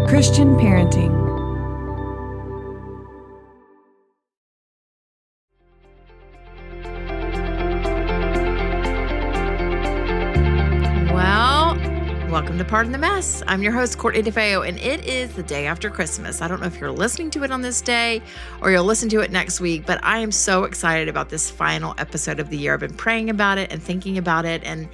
Christian parenting. Welcome to Pardon the Mess. I'm your host, Courtney DeFeo, and it is the day after Christmas. I don't know if you're listening to it on this day or you'll listen to it next week, but I am so excited about this final episode of the year. I've been praying about it and thinking about it and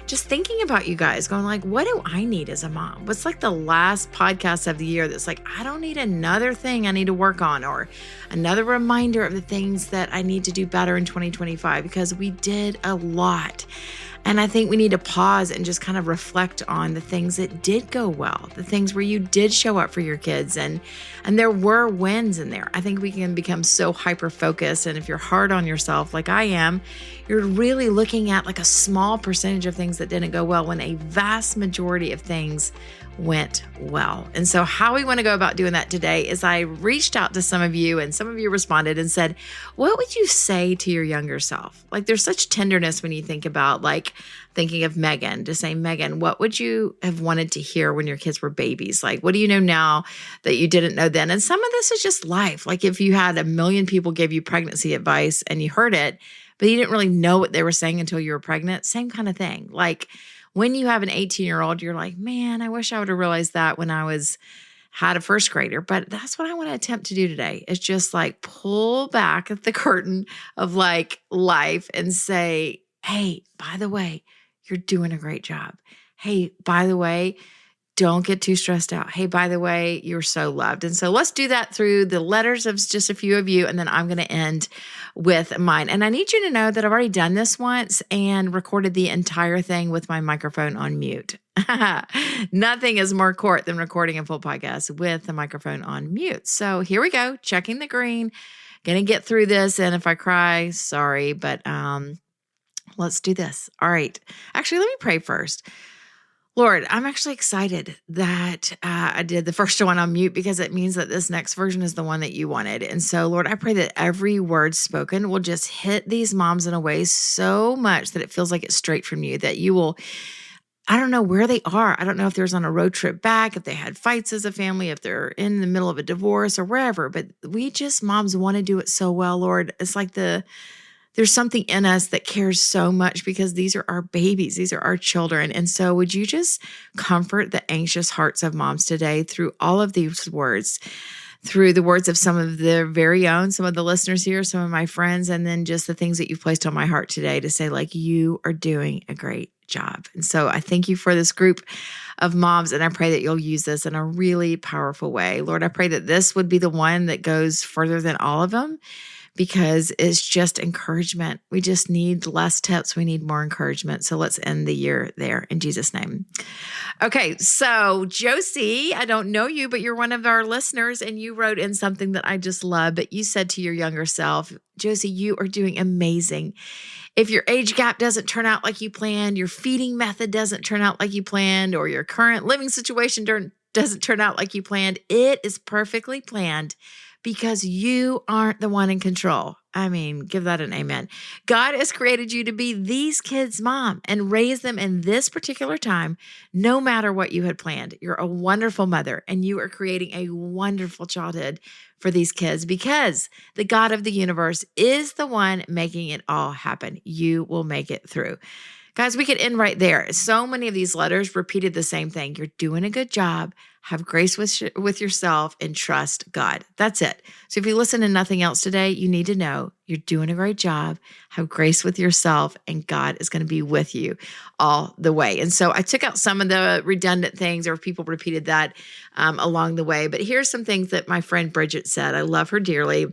just thinking about you guys, going like, what do I need as a mom? What's like the last podcast of the year that's like, I don't need another thing I need to work on or another reminder of the things that I need to do better in 2025, because we did a lot. And I think we need to pause and just kind of reflect on the things that did go well, the things where you did show up for your kids, and there were wins in there. I think we can become so hyper-focused, and if you're hard on yourself like I am, you're really looking at like a small percentage of things that didn't go well when a vast majority of things went well. And so how we want to go about doing that today is I reached out to some of you, and some of you responded and said, what would you say to your younger self? Like, there's such tenderness when you think about like thinking of Megan, to say, Megan, what would you have wanted to hear when your kids were babies? Like, what do you know now that you didn't know then? And some of this is just life. Like if you had 1 million people give you pregnancy advice and you heard it, but you didn't really know what they were saying until you were pregnant, same kind of thing. Like when you have an 18-year-old, you're like, man, I wish I would have realized that when I had a first grader. But that's what I want to attempt to do today, is just like pull back at the curtain of like life and say, hey, by the way, you're doing a great job. Hey, by the way, don't get too stressed out. Hey, by the way, you're so loved. And so let's do that through the letters of just a few of you. And then I'm going to end with mine. And I need you to know that I've already done this once and recorded the entire thing with my microphone on mute. Nothing is more court than recording a full podcast with the microphone on mute. So here we go. Checking the green. Going to get through this. And if I cry, sorry, but let's do this. All right. Actually, let me pray first. Lord, I'm actually excited that I did the first one on mute, because it means that this next version is the one that you wanted. And so, Lord, I pray that every word spoken will just hit these moms in a way so much that it feels like it's straight from you, that you will, I don't know where they are. I don't know if there's on a road trip back, if they had fights as a family, if they're in the middle of a divorce or wherever, but we just, moms want to do it so well, Lord. It's like there's something in us that cares so much, because these are our babies. These are our children. And so would you just comfort the anxious hearts of moms today through all of these words, through the words of some of their very own, some of the listeners here, some of my friends, and then just the things that you've placed on my heart today to say, like, you are doing a great job. And so I thank you for this group of moms, and I pray that you'll use this in a really powerful way. Lord, I pray that this would be the one that goes further than all of them, because it's just encouragement. We just need less tips. We need more encouragement. So let's end the year there in Jesus' name. Okay, so Josie, I don't know you, but you're one of our listeners, and you wrote in something that I just love. But you said to your younger self, Josie, you are doing amazing. If your age gap doesn't turn out like you planned, your feeding method doesn't turn out like you planned, or your current living situation doesn't turn out like you planned, it is perfectly planned, because you aren't the one in control. I mean, give that an amen. God has created you to be these kids' mom and raise them in this particular time, no matter what you had planned. You're a wonderful mother, and you are creating a wonderful childhood for these kids, because the God of the universe is the one making it all happen. You will make it through. Guys, we could end right there. So many of these letters repeated the same thing. You're doing a good job. Have grace with yourself and trust God. That's it. So if you listen to nothing else today, you need to know you're doing a great job. Have grace with yourself, and God is going to be with you all the way. And so I took out some of the redundant things, or people repeated that along the way. But here's some things that my friend Bridget said. I love her dearly.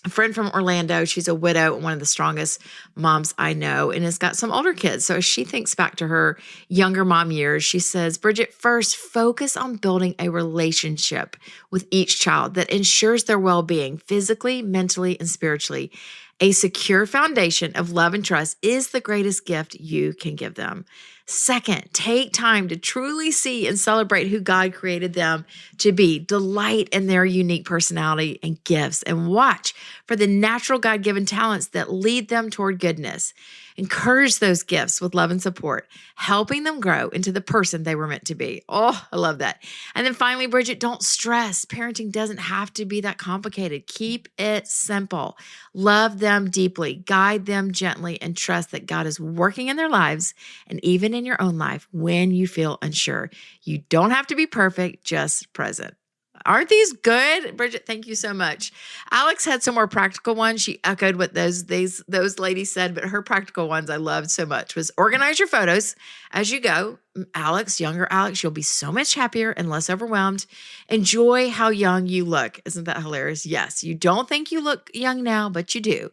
A friend from Orlando, she's a widow, one of the strongest moms I know, and has got some older kids. So as she thinks back to her younger mom years, she says, Bridget, first, focus on building a relationship with each child that ensures their well-being physically, mentally, and spiritually. A secure foundation of love and trust is the greatest gift you can give them. Second, take time to truly see and celebrate who God created them to be. Delight in their unique personality and gifts, and watch for the natural God-given talents that lead them toward goodness. Encourage those gifts with love and support, helping them grow into the person they were meant to be. Oh, I love that. And then finally, Bridget, don't stress. Parenting doesn't have to be that complicated. Keep it simple. Love them deeply, guide them gently, and trust that God is working in their lives and even in your own life when you feel unsure. You don't have to be perfect, just present. Aren't these good? Bridget, thank you so much. Alex had some more practical ones. She echoed what those ladies said, but her practical ones I loved so much was organize your photos as you go. Alex, younger Alex, you'll be so much happier and less overwhelmed. Enjoy how young you look. Isn't that hilarious? Yes, you don't think you look young now, but you do.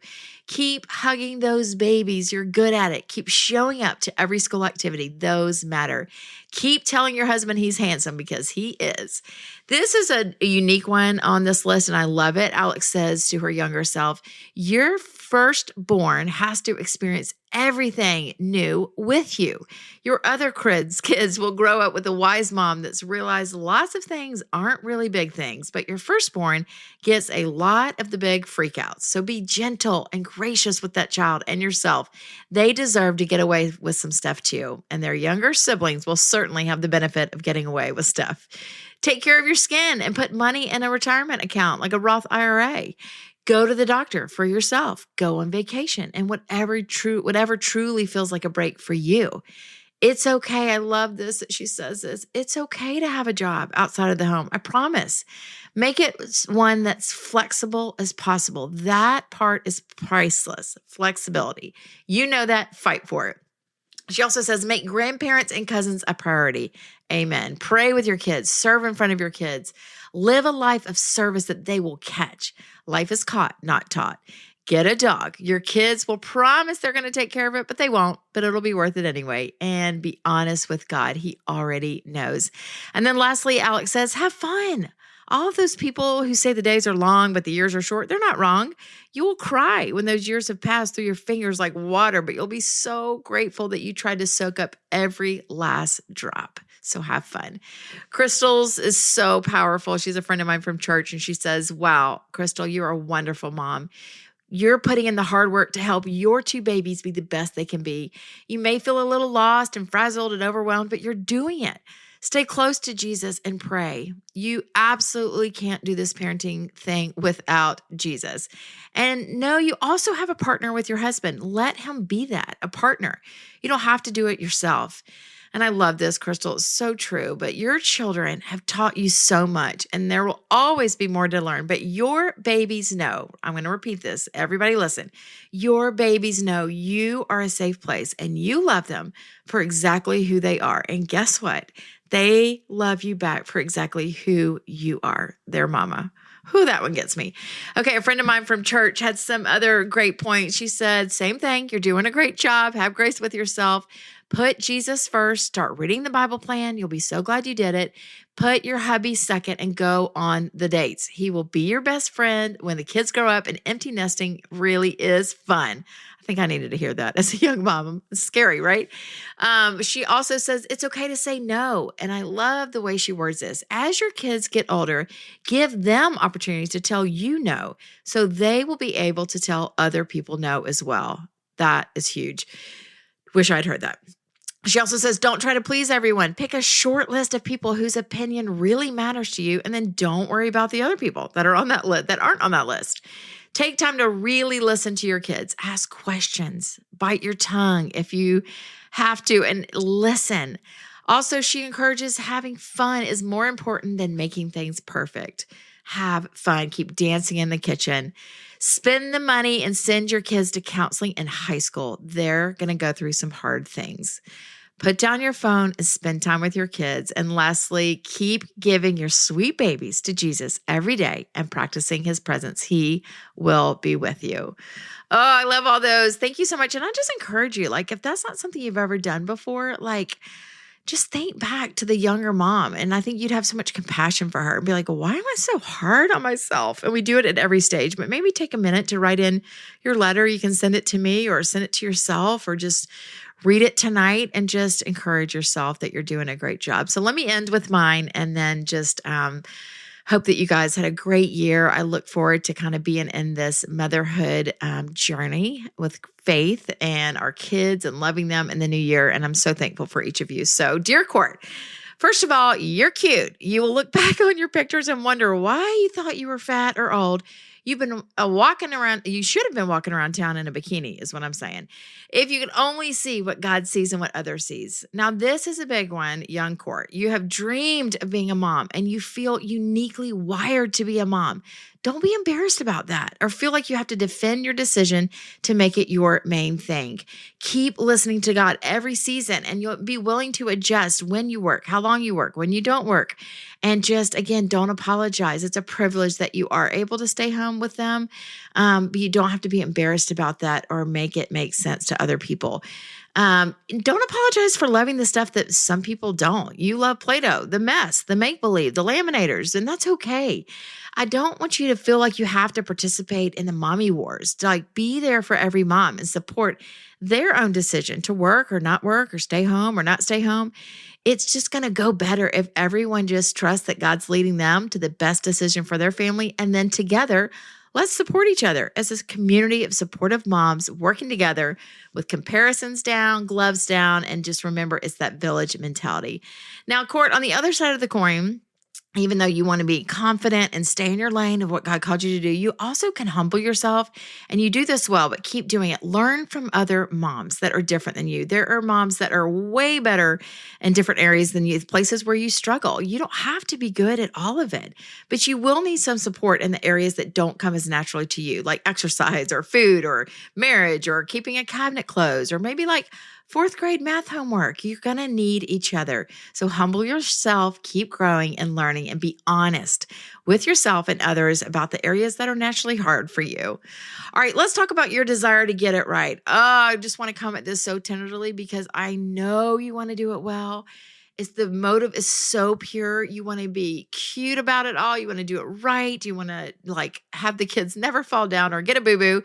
Keep hugging those babies. You're good at it. Keep showing up to every school activity. Those matter. Keep telling your husband he's handsome because he is. This is a unique one on this list, and I love it. Alex says to her younger self, your firstborn has to experience everything new with you. Your other kids will grow up with a wise mom that's realized lots of things aren't really big things, but your firstborn gets a lot of the big freakouts. So be gentle and gracious with that child and yourself. They deserve to get away with some stuff too, and their younger siblings will certainly have the benefit of getting away with stuff. Take care of your skin and put money in a retirement account like a Roth IRA. Go to the doctor for yourself. Go on vacation and whatever truly feels like a break for you. It's okay. I love this that she says this. It's okay to have a job outside of the home. I promise. Make it one that's flexible as possible. That part is priceless. Flexibility. You know that. Fight for it. She also says, make grandparents and cousins a priority. Amen. Pray with your kids. Serve in front of your kids. Live a life of service that they will catch. Life is caught, not taught. Get a dog. Your kids will promise they're going to take care of it, but they won't, but it'll be worth it anyway. And be honest with God. He already knows. And then lastly, Alex says, have fun. All of those people who say the days are long, but the years are short, they're not wrong. You will cry when those years have passed through your fingers like water, but you'll be so grateful that you tried to soak up every last drop. So have fun. Crystal's is so powerful. She's a friend of mine from church, and she says, wow, Crystal, you're a wonderful mom. You're putting in the hard work to help your two babies be the best they can be. You may feel a little lost and frazzled and overwhelmed, but you're doing it. Stay close to Jesus and pray. You absolutely can't do this parenting thing without Jesus. And no, you also have a partner with your husband. Let him be that, a partner. You don't have to do it yourself. And I love this, Crystal. It's so true. But your children have taught you so much, and there will always be more to learn. But your babies know, I'm going to repeat this. Everybody listen. Your babies know you are a safe place, and you love them for exactly who they are. And guess what? They love you back for exactly who you are, their mama. Who that one gets me. Okay, a friend of mine from church had some other great points. She said, same thing. You're doing a great job. Have grace with yourself. Put Jesus first. Start reading the Bible plan. You'll be so glad you did it. Put your hubby second and go on the dates. He will be your best friend when the kids grow up, and empty nesting really is fun. I think I needed to hear that as a young mom. It's scary, right? She also says it's okay to say no. And I love the way she words this. As your kids get older, give them opportunities to tell you no, so they will be able to tell other people no as well. That is huge. Wish I'd heard that. She also says, don't try to please everyone. Pick a short list of people whose opinion really matters to you, and then don't worry about the other people that are on that list that aren't on that list. Take time to really listen to your kids. Ask questions. Bite your tongue if you have to, and listen. Also, she encourages having fun is more important than making things perfect. Have fun. Keep dancing in the kitchen. Spend the money and send your kids to counseling in high school. They're going to go through some hard things. Put down your phone and spend time with your kids. And lastly, keep giving your sweet babies to Jesus every day and practicing his presence. He will be with you. Oh, I love all those. Thank you so much. And I just encourage you, like, if that's not something you've ever done before, like, just think back to the younger mom. And I think you'd have so much compassion for her and be like, why am I so hard on myself? And we do it at every stage, but maybe take a minute to write in your letter. You can send it to me or send it to yourself, or just read it tonight and just encourage yourself that you're doing a great job. So let me end with mine, and then just Hope that you guys had a great year. I look forward to kind of being in this motherhood journey with Faith and our kids and loving them in the new year. And I'm so thankful for each of you. So, dear Court, first of all, you're cute. You will look back on your pictures and wonder why you thought you were fat or old. You've been walking around, you should have been walking around town in a bikini, is what I'm saying. If you could only see what God sees and what others sees. Now, this is a big one, young Court. You have dreamed of being a mom and you feel uniquely wired to be a mom. Don't be embarrassed about that or feel like you have to defend your decision to make it your main thing. Keep listening to God every season and you'll be willing to adjust when you work, how long you work, when you don't work. And just, again, don't apologize. It's a privilege that you are able to stay home with them, but you don't have to be embarrassed about that or make it make sense to other people. Don't apologize for loving the stuff that some people don't. You love Play-Doh, the mess, the make-believe, the laminators, and that's okay. I don't want you to feel like you have to participate in the mommy wars. Like, be there for every mom and support their own decision to work or not work or stay home or not stay home. It's just going to go better if everyone just trusts that God's leading them to the best decision for their family. And then together, let's support each other as a community of supportive moms working together with comparisons down, gloves down, and just remember it's that village mentality. Now, Court, on the other side of the coin, even though you want to be confident and stay in your lane of what God called you to do, you also can humble yourself, and you do this well, but keep doing it. Learn from other moms that are different than you. There are moms that are way better in different areas than you, places where you struggle. You don't have to be good at all of it, but you will need some support in the areas that don't come as naturally to you, like exercise or food or marriage or keeping a cabinet closed, or maybe like fourth grade math homework. You're going to need each other. So humble yourself, keep growing and learning, and be honest with yourself and others about the areas that are naturally hard for you. All right, let's talk about your desire to get it right. I just want to come at this so tenderly because I know you want to do it well. It's the motive is so pure. You want to be cute about it all. You want to do it right. You want to have the kids never fall down or get a boo-boo.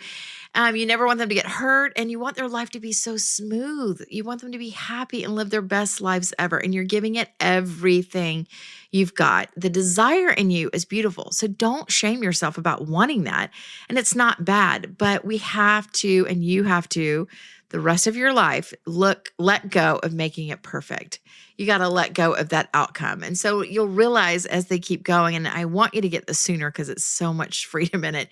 You never want them to get hurt, and you want their life to be so smooth. You want them to be happy and live their best lives ever, and you're giving it everything you've got. The desire in you is beautiful, so don't shame yourself about wanting that, and it's not bad, but we have to, and you have to, the rest of your life, let go of making it perfect. You got to let go of that outcome. And so you'll realize as they keep going, and I want you to get this sooner because it's so much freedom in it.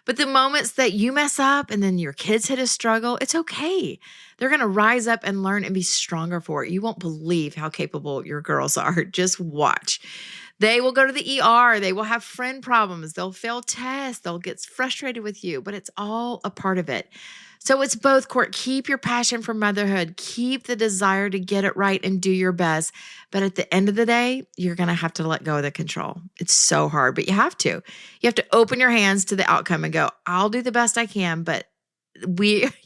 But the moments that you mess up and then your kids hit a struggle, it's okay. They're going to rise up and learn and be stronger for it. You won't believe how capable your girls are. Just watch. They will go to the ER. They will have friend problems. They'll fail tests. They'll get frustrated with you, but it's all a part of it. So it's both, Court. Keep your passion for motherhood. Keep the desire to get it right and do your best. But at the end of the day, you're going to have to let go of the control. It's so hard, but you have to. You have to open your hands to the outcome and go, I'll do the best I can, but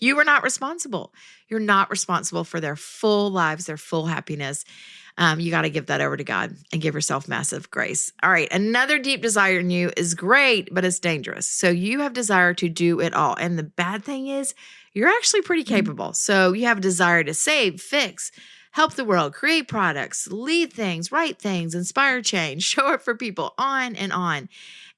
you are not responsible. You're not responsible for their full lives, their full happiness. You got to give that over to God and give yourself massive grace. All right. Another deep desire in you is great, but it's dangerous. So you have desire to do it all. And the bad thing is you're actually pretty capable. So you have a desire to save, fix, help the world, create products, lead things, write things, inspire change, show up for people, on and on.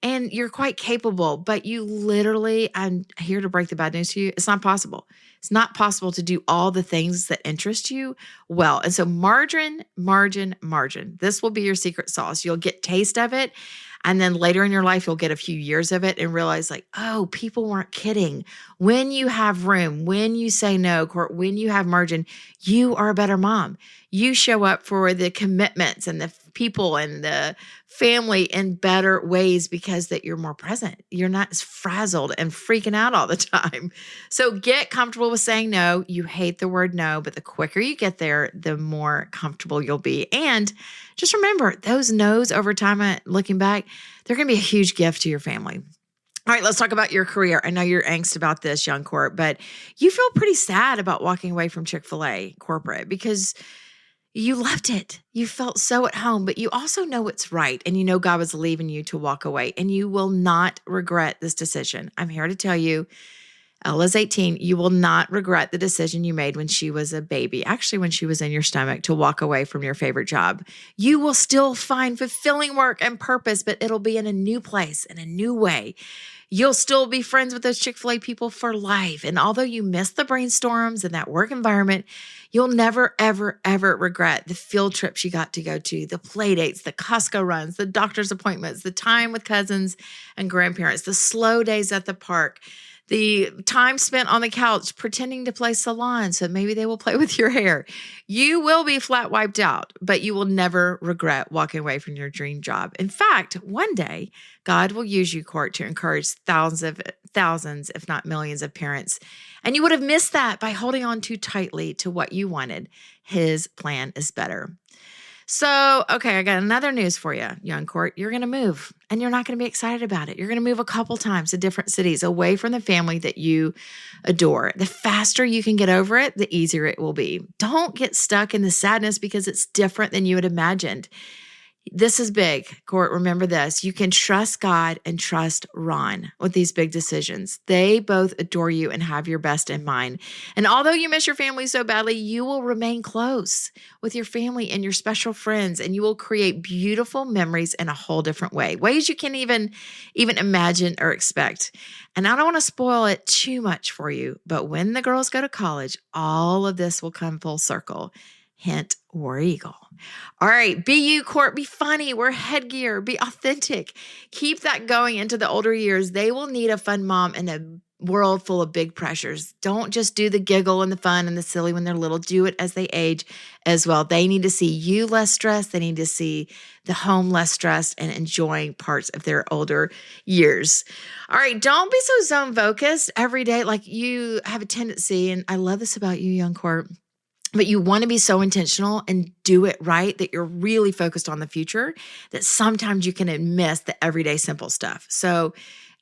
And you're quite capable, but you literally, I'm here to break the bad news to you. It's not possible. It's not possible to do all the things that interest you well. And so margin. This will be your secret sauce. You'll get taste of it. And then later in your life, you'll get a few years of it and realize oh, people weren't kidding. When you have room, when you say no, Court, when you have margin, you are a better mom. You show up for the commitments and the people and the family in better ways because that you're more present. You're not as frazzled and freaking out all the time. So get comfortable with saying no. You hate the word no, but the quicker you get there, the more comfortable you'll be. And just remember, those no's over time, looking back, they're going to be a huge gift to your family. All right, let's talk about your career. I know you're angst about this, young Court, but you feel pretty sad about walking away from Chick-fil-A corporate because you loved it. You felt so at home, but you also know it's right. And you know God was leaving you to walk away, and you will not regret this decision. I'm here to tell you, Ella's 18. You will not regret the decision you made when she was a baby, actually when she was in your stomach, to walk away from your favorite job. You will still find fulfilling work and purpose, but it'll be in a new place, in a new way. You'll still be friends with those Chick-fil-A people for life. And although you miss the brainstorms and that work environment, you'll never, ever, ever regret the field trips you got to go to, the play dates, the Costco runs, the doctor's appointments, the time with cousins and grandparents, the slow days at the park, the time spent on the couch pretending to play salon so maybe they will play with your hair. You will be flat wiped out, but you will never regret walking away from your dream job. In fact, one day, God will use you, Court, to encourage thousands, if not millions of parents. And you would have missed that by holding on too tightly to what you wanted. His plan is better. So, okay, I got another news for you, young Court. You're going to move, and you're not going to be excited about it. You're going to move a couple times to different cities away from the family that you adore. The faster you can get over it, the easier it will be. Don't get stuck in the sadness because it's different than you had imagined. This is big, Court. Remember this. You can trust God and trust Ron with these big decisions. They both adore you and have your best in mind. And although you miss your family so badly, you will remain close with your family and your special friends, and you will create beautiful memories in a whole different way, ways you can't even imagine or expect. And I don't want to spoil it too much for you, but when the girls go to college, all of this will come full circle. Hint, War Eagle. All right, be you, Court. Be funny. Wear headgear. Be authentic. Keep that going into the older years. They will need a fun mom in a world full of big pressures. Don't just do the giggle and the fun and the silly when they're little. Do it as they age as well. They need to see you less stressed. They need to see the home less stressed and enjoying parts of their older years. All right, don't be so zone focused every day like you have a tendency, and I love this about you, young Court, but you want to be so intentional and do it right that you're really focused on the future that sometimes you can miss the everyday simple stuff. So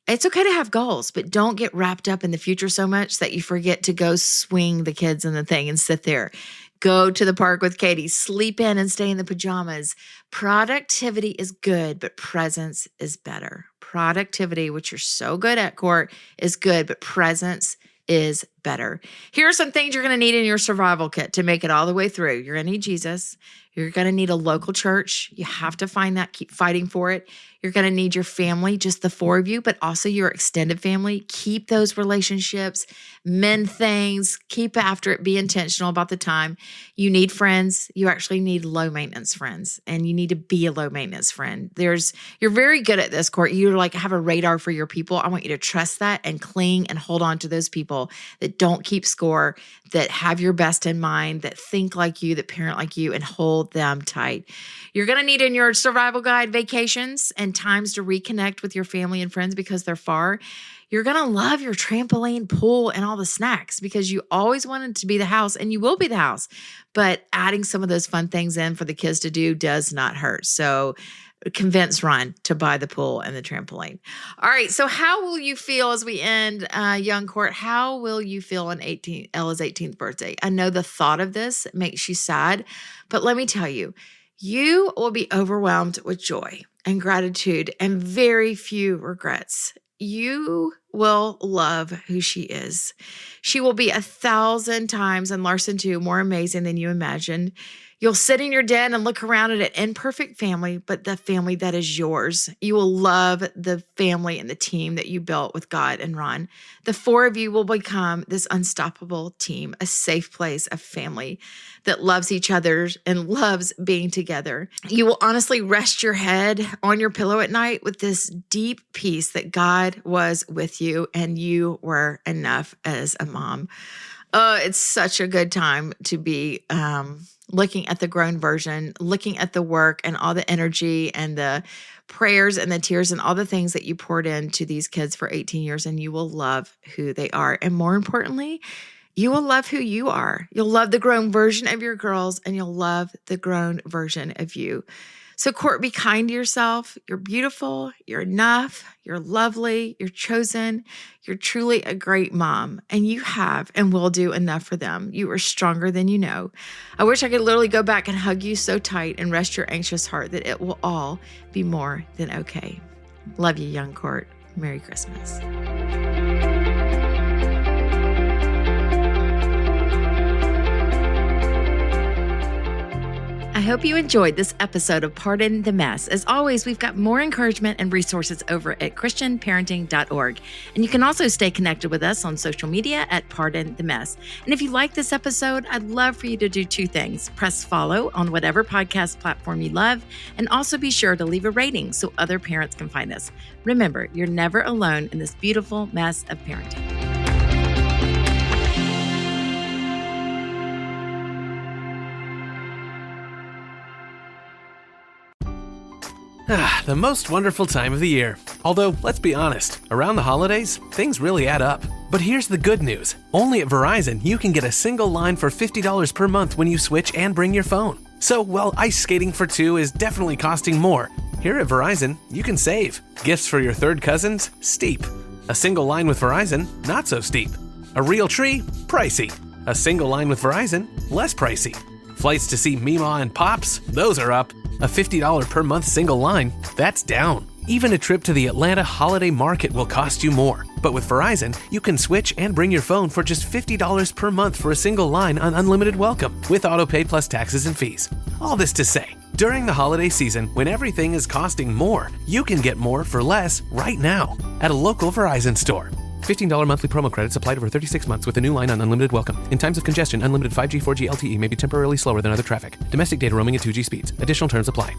it's okay to have goals, but don't get wrapped up in the future so much that you forget to go swing the kids in the thing and sit there. Go to the park with Katie, sleep in and stay in the pajamas. Productivity is good, but presence is better. Productivity, which you're so good at, Court, is good, but presence is better. Here are some things you're going to need in your survival kit to make it all the way through. You're going to need Jesus. You're going to need a local church. You have to find that. Keep fighting for it. You're going to need your family, just the four of you, but also your extended family. Keep those relationships, mend things, keep after it, be intentional about the time. You need friends. You actually need low maintenance friends, and you need to be a low maintenance friend. You're very good at this, Court. You have a radar for your people. I want you to trust that and cling and hold on to those people that don't keep score, that have your best in mind, that think like you, that parent like you, and hold them tight. You're going to need in your survival guide vacations and times to reconnect with your family and friends because they're far. You're going to love your trampoline, pool, and all the snacks because you always wanted to be the house, and you will be the house. But adding some of those fun things in for the kids to do does not hurt. So convince Ron to buy the pool and the trampoline. All right. So how will you feel as we end, young Court? How will you feel on Ella's 18th birthday? I know the thought of this makes you sad, but let me tell you, you will be overwhelmed with joy and gratitude and very few regrets. You will love who she is. She will be 1,000 times, and Larson too, more amazing than you imagined. You'll sit in your den and look around at an imperfect family, but the family that is yours. You will love the family and the team that you built with God and Ron. The four of you will become this unstoppable team, a safe place, a family that loves each other and loves being together. You will honestly rest your head on your pillow at night with this deep peace that God was with you and you were enough as a mom. It's such a good time to be looking at the grown version, looking at the work and all the energy and the prayers and the tears and all the things that you poured into these kids for 18 years, and you will love who they are. And more importantly, you will love who you are. You'll love the grown version of your girls, and you'll love the grown version of you. So, Court, be kind to yourself. You're beautiful. You're enough. You're lovely. You're chosen. You're truly a great mom, and you have and will do enough for them. You are stronger than you know. I wish I could literally go back and hug you so tight and rest your anxious heart that it will all be more than okay. Love you, young Court. Merry Christmas. I hope you enjoyed this episode of Pardon the Mess. As always, we've got more encouragement and resources over at christianparenting.org. And you can also stay connected with us on social media at Pardon the Mess. And if you like this episode, I'd love for you to do two things. Press follow on whatever podcast platform you love, and also be sure to leave a rating so other parents can find us. Remember, you're never alone in this beautiful mess of parenting. The most wonderful time of the year. Although, let's be honest, around the holidays, things really add up. But here's the good news. Only at Verizon, you can get a single line for $50 per month when you switch and bring your phone. So while ice skating for two is definitely costing more, here at Verizon, you can save. Gifts for your third cousins? Steep. A single line with Verizon? Not so steep. A real tree? Pricey. A single line with Verizon? Less pricey. Flights to see Mima and Pops? Those are up. A $50 per month single line? That's down. Even a trip to the Atlanta Holiday Market will cost you more. But with Verizon, you can switch and bring your phone for just $50 per month for a single line on unlimited welcome, with autopay plus taxes and fees. All this to say, during the holiday season, when everything is costing more, you can get more for less right now at a local Verizon store. $15 monthly promo credits applied over 36 months with a new line on unlimited welcome. In times of congestion, unlimited 5G, 4G LTE may be temporarily slower than other traffic. Domestic data roaming at 2G speeds. Additional terms apply.